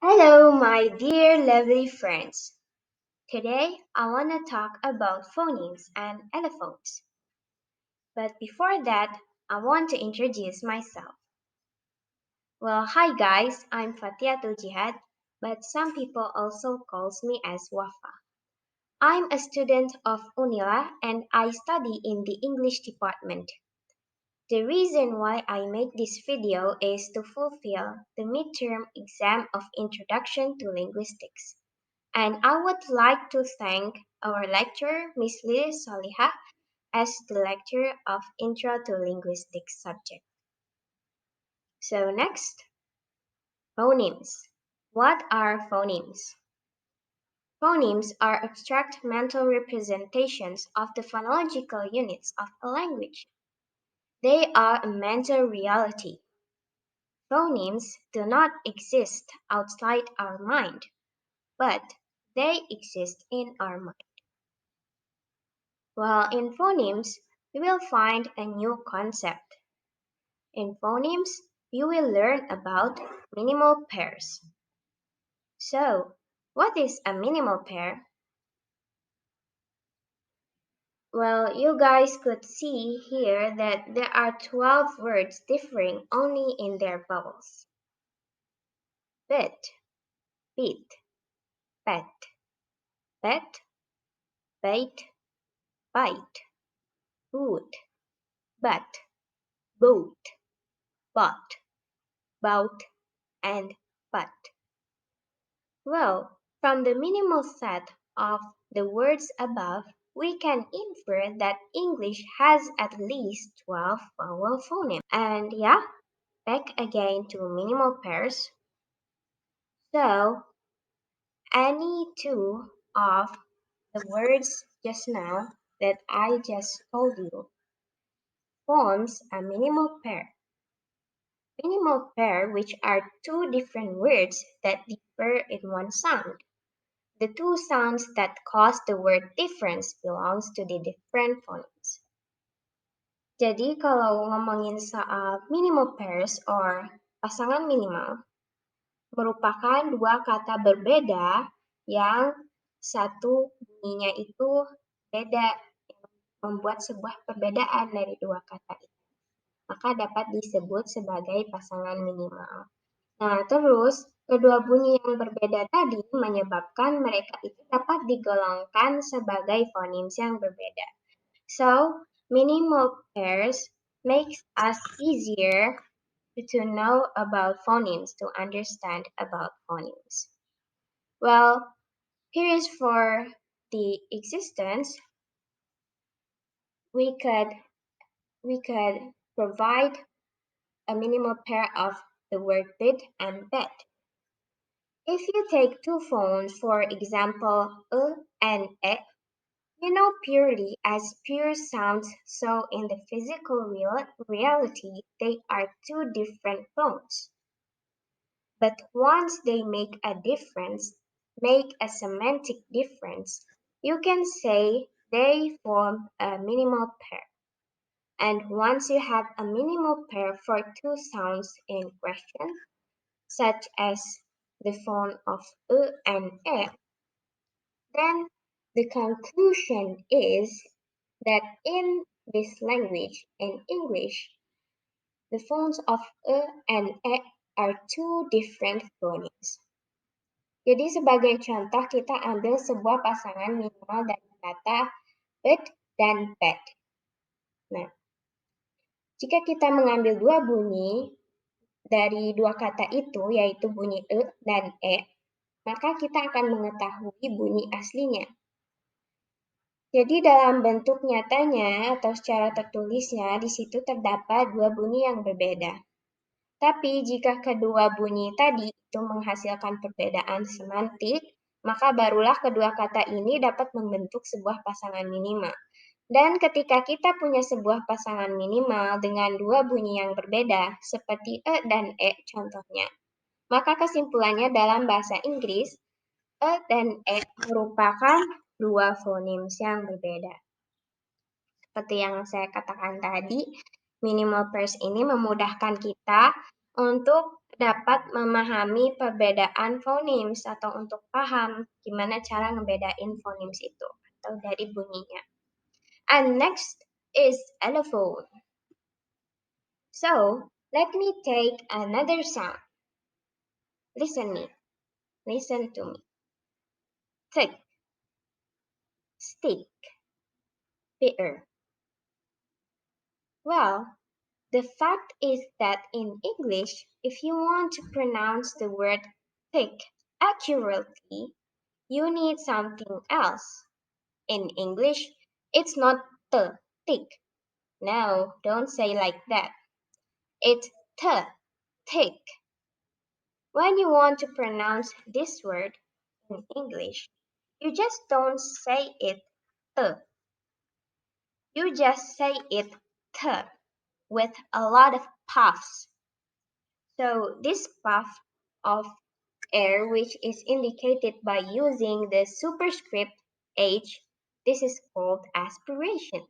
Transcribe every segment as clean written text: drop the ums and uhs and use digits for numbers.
Hello, my dear lovely friends. Today I want to talk about phonemes and allophones. But before that, I want to introduce myself. Well, hi guys, I'm Fatiatul Jihad, but some people also calls me as Wafa. I'm a student of Unila and I study in the English department. The reason why I make this video is to fulfill the midterm exam of Introduction to Linguistics. And I would like to thank our lecturer, Miss Lily Soliha, as the lecturer of Intro to Linguistics subject. So next, phonemes. What are phonemes? Phonemes are abstract mental representations of the phonological units of a language. They are a mental reality. Phonemes do not exist outside our mind, but they exist in our mind. Well, in phonemes, we will find a new concept. In phonemes, you will learn about minimal pairs. So, what is a minimal pair? Well, you guys could see here that there are 12 words differing only in their vowels. Bit, beat, pet, pet, bait, bite, boot, but, boot, bought, bout, and but. Well, from the minimal set of the words above, we can infer that English has at least 12 vowel phonemes. And yeah, back again to minimal pairs. So, any two of the words just now that I just told you forms a minimal pair. Minimal pair, which are two different words that differ in one sound. The two sounds that cause the word difference belongs to the different phonemes. Jadi kalau ngomongin soal minimal pairs or pasangan minimal, merupakan dua kata berbeda yang satu bunyinya itu beda, membuat sebuah perbedaan dari dua kata itu. Maka dapat disebut sebagai pasangan minimal. Nah, terus kedua bunyi yang berbeda tadi menyebabkan mereka itu dapat digolongkan sebagai phonemes yang berbeda. So, minimal pairs makes us easier to know about phonemes, to understand about phonemes. Well, here is for the existence. We could provide a minimal pair of the word bid and bed. If you take two phones, for example, and e, you know purely as pure sounds, so in the physical reality, they are two different phones. But once they make a difference, make a semantic difference, you can say they form a minimal pair. And once you have a minimal pair for two sounds in question, such as the phone of and e, then the conclusion is that in this language, in English, the phones of and e are two different phonemes. Jadi sebagai contoh kita ambil sebuah pasangan minimal dari kata bed dan pet. Nah, jika kita mengambil dua bunyi dari dua kata itu, yaitu bunyi dan e, maka kita akan mengetahui bunyi aslinya. Jadi dalam bentuk nyatanya atau secara tertulisnya, di situ terdapat dua bunyi yang berbeda. Tapi jika kedua bunyi tadi itu menghasilkan perbedaan semantik, maka barulah kedua kata ini dapat membentuk sebuah pasangan minimal. Dan ketika kita punya sebuah pasangan minimal dengan dua bunyi yang berbeda, seperti dan e contohnya, maka kesimpulannya dalam bahasa Inggris, dan e merupakan dua phonemes yang berbeda. Seperti yang saya katakan tadi, minimal pairs ini memudahkan kita untuk dapat memahami perbedaan phonemes atau untuk paham gimana cara ngebedain phonemes itu atau dari bunyinya. And next is allophone. So, let me take another sound. Listen to me. Thick, stick, bitter. Well, the fact is that in English, if you want to pronounce the word thick accurately, you need something else. In English, it's not the thick. No, don't say like that. It's the thick. When you want to pronounce this word in English, you just don't say it the. You just say it the with a lot of puffs. So this puff of air, which is indicated by using the superscript H, this is called aspiration.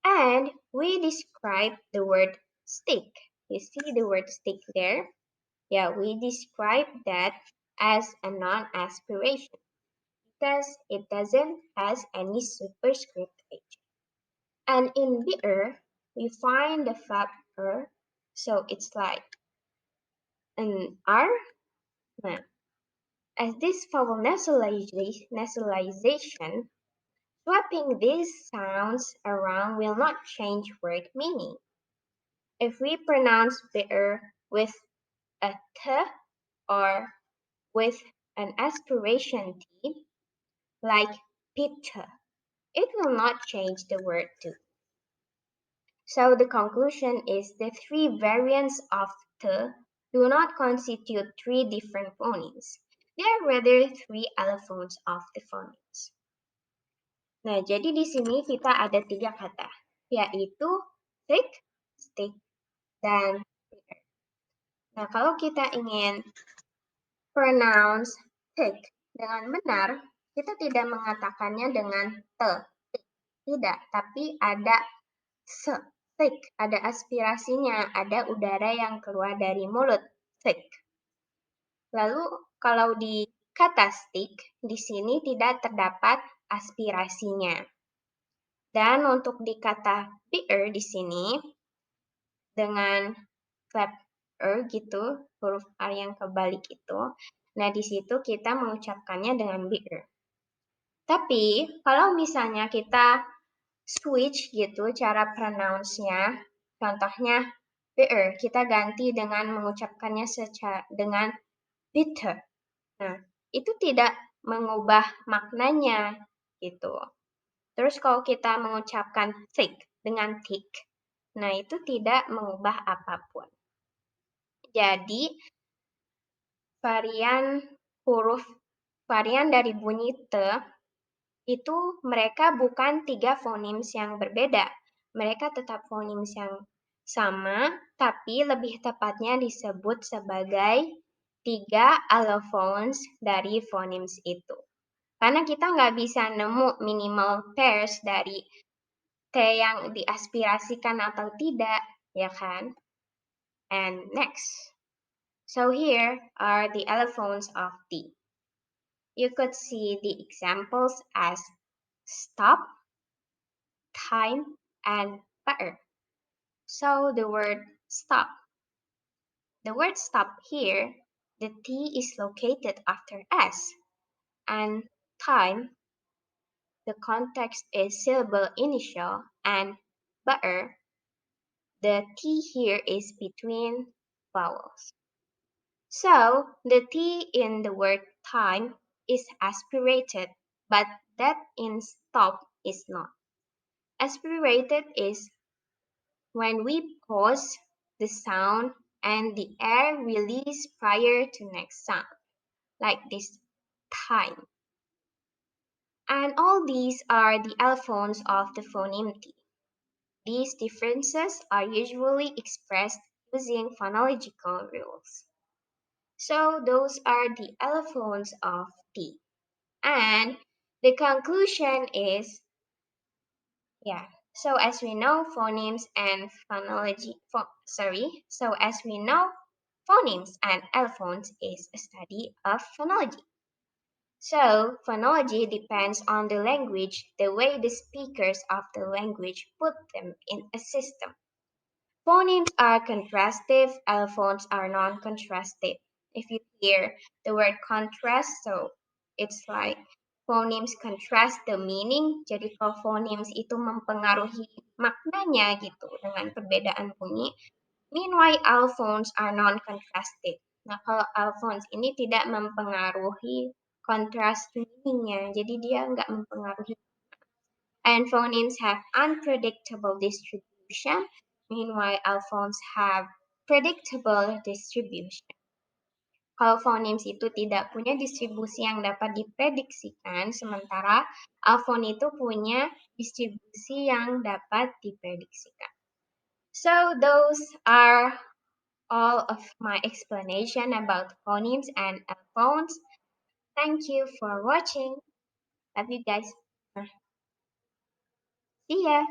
And we describe the word stick. You see the word stick there? Yeah, we describe that as a non-aspiration because it doesn't has any superscript H. And in bitter, we find the verb er, so it's like an R. Now, as this vowel nasalization, swapping these sounds around will not change word meaning. If we pronounce bitter with a T or with an aspiration T, like picture, it will not change the word too. So the conclusion is the three variants of the do not constitute three different phonemes. They are rather three allophones of the phonemes. Nah, jadi di sini kita ada tiga kata, yaitu thick, stick, dan bitter. Nah, kalau kita ingin pronounce thick dengan benar, kita tidak mengatakannya dengan te, tidak, tapi ada se, thick, ada aspirasinya, ada udara yang keluar dari mulut, thick. Lalu kalau di kata stick, di sini tidak terdapat aspirasinya. Dan untuk di kata bitter di sini, dengan flap gitu, huruf R yang kebalik itu, nah di situ kita mengucapkannya dengan bitter. Tapi kalau misalnya kita switch gitu cara pronounce-nya, contohnya bitter, kita ganti dengan mengucapkannya dengan bitter. Nah, itu tidak mengubah maknanya gitu. Terus kalau kita mengucapkan thick dengan thick, nah itu tidak mengubah apapun. Jadi varian dari bunyi te itu mereka bukan tiga phonemes yang berbeda. Mereka tetap phonemes yang sama, tapi lebih tepatnya disebut sebagai tiga allophones dari phonemes itu. Karena kita nggak bisa nemu minimal pairs dari T yang diaspirasikan atau tidak, ya kan? And next. So here are the allophones of T. You could see the examples as stop, time, and butter. So the word stop. The word stop here, the T is located after S. And time, the context is syllable initial, and butter, the T here is between vowels. So the T in the word time is aspirated, but that in stop is not. Aspirated is when we pause the sound and the air release prior to next sound, like this time. And all these are the allophones of the phoneme T. These differences are usually expressed using phonological rules. So those are the allophones of T. And the conclusion is, so as we know, phonemes and phonology, so as we know, Phonemes and allophones is a study of phonology. So, phonology depends on the language, the way the speakers of the language put them in a system. Phonemes are contrastive, allophones are non-contrastive. If you hear the word contrast, so it's like phonemes contrast the meaning. Jadi kalau phonemes itu mempengaruhi maknanya gitu dengan perbedaan bunyi. Meanwhile, allophones are non-contrastive. Nah, kalau allophones ini tidak mempengaruhi kontras meaningnya, jadi dia nggak mempengaruhi. And phonemes have unpredictable distribution, meanwhile allophones have predictable distribution. Kalau phonemes itu tidak punya distribusi yang dapat diprediksikan, sementara alphone itu punya distribusi yang dapat diprediksikan. So those are all of my explanation about phonemes and allophones. Thank you for watching. Love you guys. See ya.